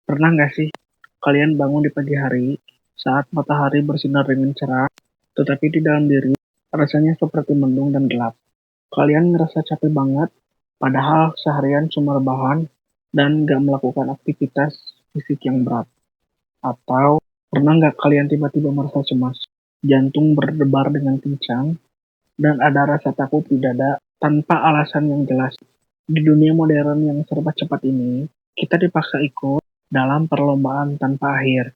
Pernah nggak sih kalian bangun di pagi hari saat matahari bersinar dengan cerah, tetapi di dalam diri rasanya seperti mendung dan gelap. Kalian ngerasa capek banget, padahal seharian cuma rebahan dan nggak melakukan aktivitas fisik yang berat. Atau pernah nggak kalian tiba-tiba merasa cemas, jantung berdebar dengan kencang, dan ada rasa takut di dada tanpa alasan yang jelas. Di dunia modern yang serba cepat ini, kita dipaksa ikut dalam perlombaan tanpa akhir.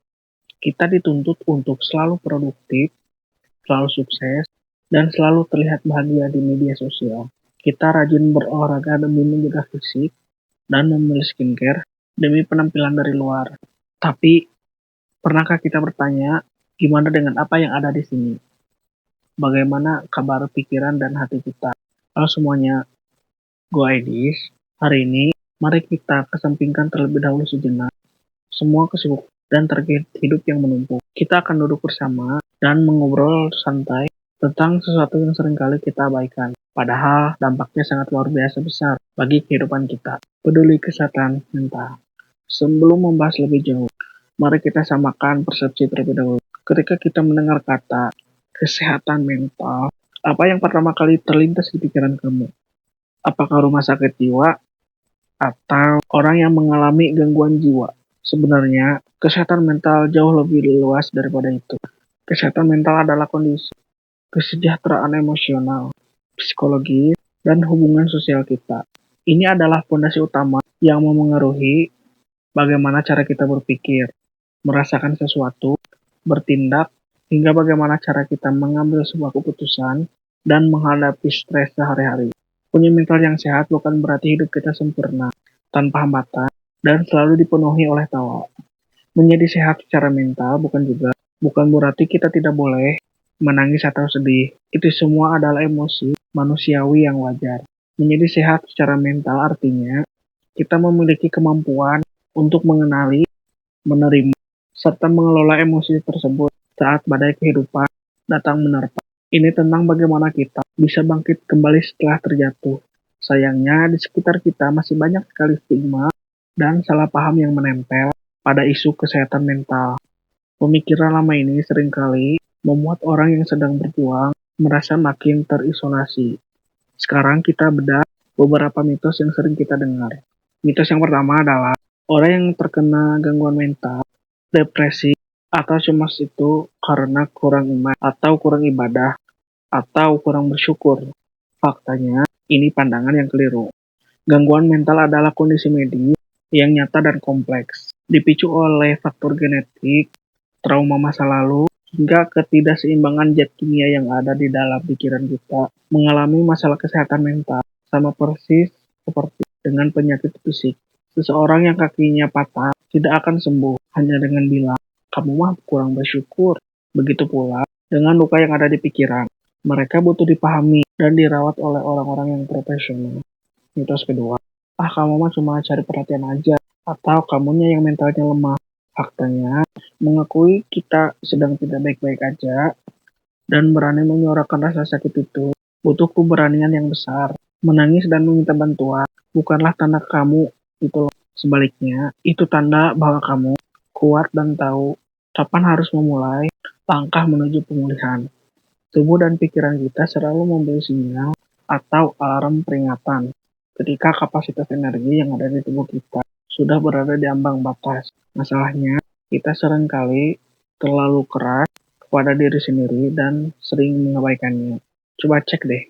Kita dituntut untuk selalu produktif, selalu sukses, dan selalu terlihat bahagia di media sosial. Kita rajin berolahraga demi menjaga fisik dan memilih skincare demi penampilan dari luar. Tapi, pernahkah kita bertanya, gimana dengan apa yang ada di sini? Bagaimana kabar pikiran dan hati kita? Halo semuanya, gue Aidis. Hari ini, mari kita kesampingkan terlebih dahulu sejenak semua kesibukan dan target hidup yang menumpuk. Kita akan duduk bersama dan mengobrol santai tentang sesuatu yang seringkali kita abaikan. Padahal dampaknya sangat luar biasa besar bagi kehidupan kita. Peduli kesehatan mental. Sebelum membahas lebih jauh, mari kita samakan persepsi terlebih dahulu. Ketika kita mendengar kata kesehatan mental, apa yang pertama kali terlintas di pikiran kamu? Apakah rumah sakit jiwa atau orang yang mengalami gangguan jiwa? Sebenarnya, kesehatan mental jauh lebih luas daripada itu. Kesehatan mental adalah kondisi kesejahteraan emosional, psikologis, dan hubungan sosial kita. Ini adalah fondasi utama yang memengaruhi bagaimana cara kita berpikir, merasakan sesuatu, bertindak, hingga bagaimana cara kita mengambil sebuah keputusan dan menghadapi stres sehari-hari. Punya mental yang sehat bukan berarti hidup kita sempurna, tanpa hambatan, dan selalu dipenuhi oleh tawa. Menjadi sehat secara mental bukan berarti kita tidak boleh menangis atau sedih. Itu semua adalah emosi manusiawi yang wajar. Menjadi sehat secara mental artinya kita memiliki kemampuan untuk mengenali, menerima, serta mengelola emosi tersebut saat badai kehidupan datang menerpa. Ini tentang bagaimana kita bisa bangkit kembali setelah terjatuh. Sayangnya, di sekitar kita masih banyak sekali stigma dan salah paham yang menempel pada isu kesehatan mental. Pemikiran lama ini seringkali membuat orang yang sedang berjuang merasa makin terisolasi. Sekarang kita bedah beberapa mitos yang sering kita dengar. Mitos yang pertama adalah orang yang terkena gangguan mental, depresi, atau cemas itu karena kurang iman atau kurang ibadah atau kurang bersyukur. Faktanya, ini pandangan yang keliru. Gangguan mental adalah kondisi medis yang nyata dan kompleks, dipicu oleh faktor genetik, trauma masa lalu, hingga ketidakseimbangan zat kimia yang ada di dalam pikiran kita. Mengalami masalah kesehatan mental sama persis seperti dengan penyakit fisik. Seseorang yang kakinya patah tidak akan sembuh hanya dengan bilang, kamu mah kurang bersyukur. Begitu pula dengan luka yang ada di pikiran. Mereka butuh dipahami dan dirawat oleh orang-orang yang profesional. Mitos kedua, kamu mah cuma cari perhatian aja, atau kamunya yang mentalnya lemah. Faktanya, mengakui kita sedang tidak baik-baik aja dan berani menyuarakan rasa sakit itu butuh keberanian yang besar. Menangis dan meminta bantuan bukanlah tanda kamu itu loh. Sebaliknya, itu tanda bahwa kamu kuat dan tahu kapan harus memulai langkah menuju pemulihan. Tubuh dan pikiran kita selalu memberi sinyal atau alarm peringatan ketika kapasitas energi yang ada di tubuh kita sudah berada di ambang batas. Masalahnya, kita seringkali terlalu keras kepada diri sendiri dan sering mengabaikannya. Coba cek deh,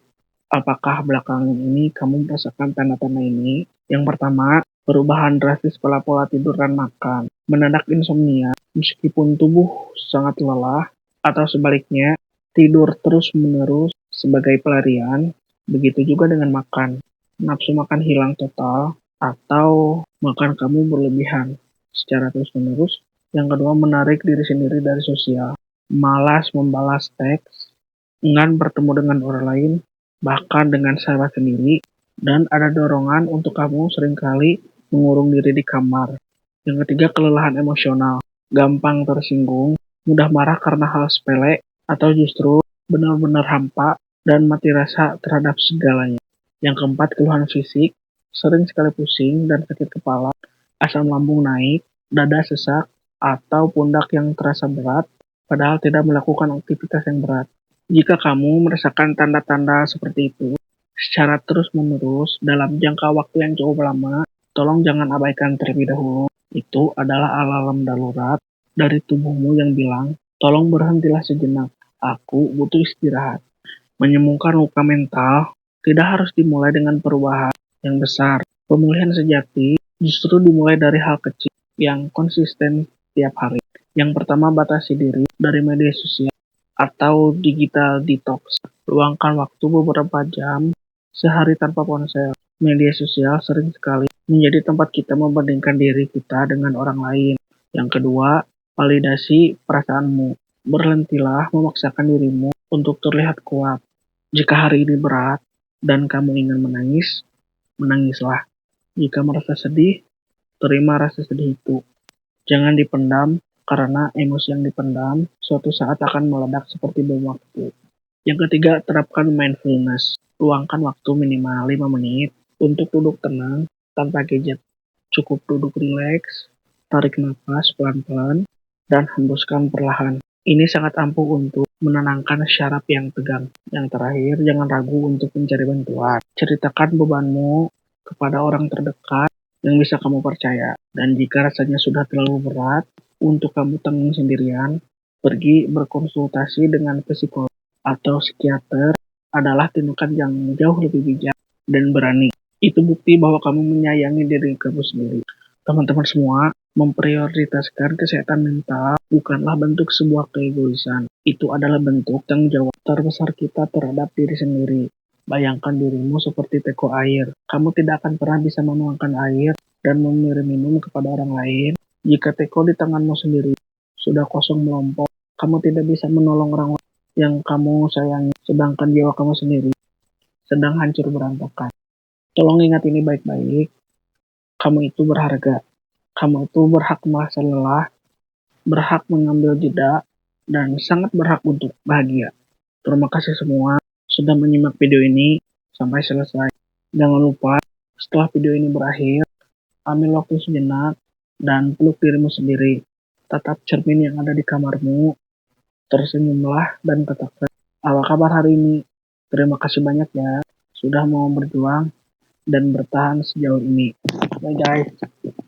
apakah belakangan ini kamu merasakan tanda-tanda ini? Yang pertama, perubahan drastis pola tidur dan makan, mendadak insomnia meskipun tubuh sangat lelah, atau sebaliknya, tidur terus-menerus sebagai pelarian. Begitu juga dengan makan, nafsu makan hilang total, atau makan kamu berlebihan secara terus-menerus. Yang kedua, menarik diri sendiri dari sosial, malas membalas teks, enggan bertemu dengan orang lain, bahkan dengan sahabat sendiri, dan ada dorongan untuk kamu seringkali mengurung diri di kamar. Yang ketiga, kelelahan emosional, gampang tersinggung, mudah marah karena hal sepele, atau justru benar-benar hampa dan mati rasa terhadap segalanya. Yang keempat, keluhan fisik, sering sekali pusing dan sakit kepala, asam lambung naik, dada sesak, atau pundak yang terasa berat, padahal tidak melakukan aktivitas yang berat. Jika kamu merasakan tanda-tanda seperti itu secara terus-menerus dalam jangka waktu yang cukup lama, tolong jangan abaikan terlebih dahulu. Itu adalah alarm darurat dari tubuhmu yang bilang, tolong berhentilah sejenak, aku butuh istirahat. Menyembuhkan luka mental tidak harus dimulai dengan perubahan yang besar. Pemulihan sejati justru dimulai dari hal kecil yang konsisten tiap hari. Yang pertama, batasi diri dari media sosial atau digital detox. Luangkan waktu beberapa jam sehari tanpa ponsel. Media sosial sering sekali menjadi tempat kita membandingkan diri kita dengan orang lain. Yang kedua, validasi perasaanmu. Berhentilah memaksakan dirimu untuk terlihat kuat. Jika hari ini berat dan kamu ingin menangis, menangislah. Jika merasa sedih, terima rasa sedih itu. Jangan dipendam, karena emosi yang dipendam suatu saat akan meledak seperti bom waktu. Yang ketiga, terapkan mindfulness. Luangkan waktu minimal 5 menit untuk duduk tenang tanpa gadget. Cukup duduk rileks, tarik nafas pelan-pelan, dan hembuskan perlahan. Ini sangat ampuh untuk menenangkan syaraf yang tegang. Yang terakhir, jangan ragu untuk mencari bantuan. Ceritakan bebanmu kepada orang terdekat yang bisa kamu percaya. Dan jika rasanya sudah terlalu berat untuk kamu tanggung sendirian, pergi berkonsultasi dengan psikolog atau psikiater adalah tindakan yang jauh lebih bijak dan berani. Itu bukti bahwa kamu menyayangi diri kamu sendiri. Teman-teman semua, memprioritaskan kesehatan mental bukanlah bentuk sebuah keegoisan. Itu adalah bentuk tanggung jawab terbesar kita terhadap diri sendiri. Bayangkan dirimu seperti teko air. Kamu tidak akan pernah bisa menuangkan air dan memberi minum kepada orang lain jika teko di tanganmu sendiri sudah kosong melompok. Kamu tidak bisa menolong orang lain yang kamu sayangi, sedangkan jiwa kamu sendiri sedang hancur berantakan. Tolong ingat ini baik-baik. Kamu itu berharga. Kamu itu berhak merasa lelah, berhak mengambil jeda, dan sangat berhak untuk bahagia. Terima kasih semua sudah menyimak video ini sampai selesai. Jangan lupa, setelah video ini berakhir, ambil waktu sejenak dan peluk dirimu sendiri. Tatap cermin yang ada di kamarmu, tersenyumlah dan katakan, apa kabar hari ini? Terima kasih banyak ya, sudah mau berjuang dan bertahan sejauh ini. Bye guys.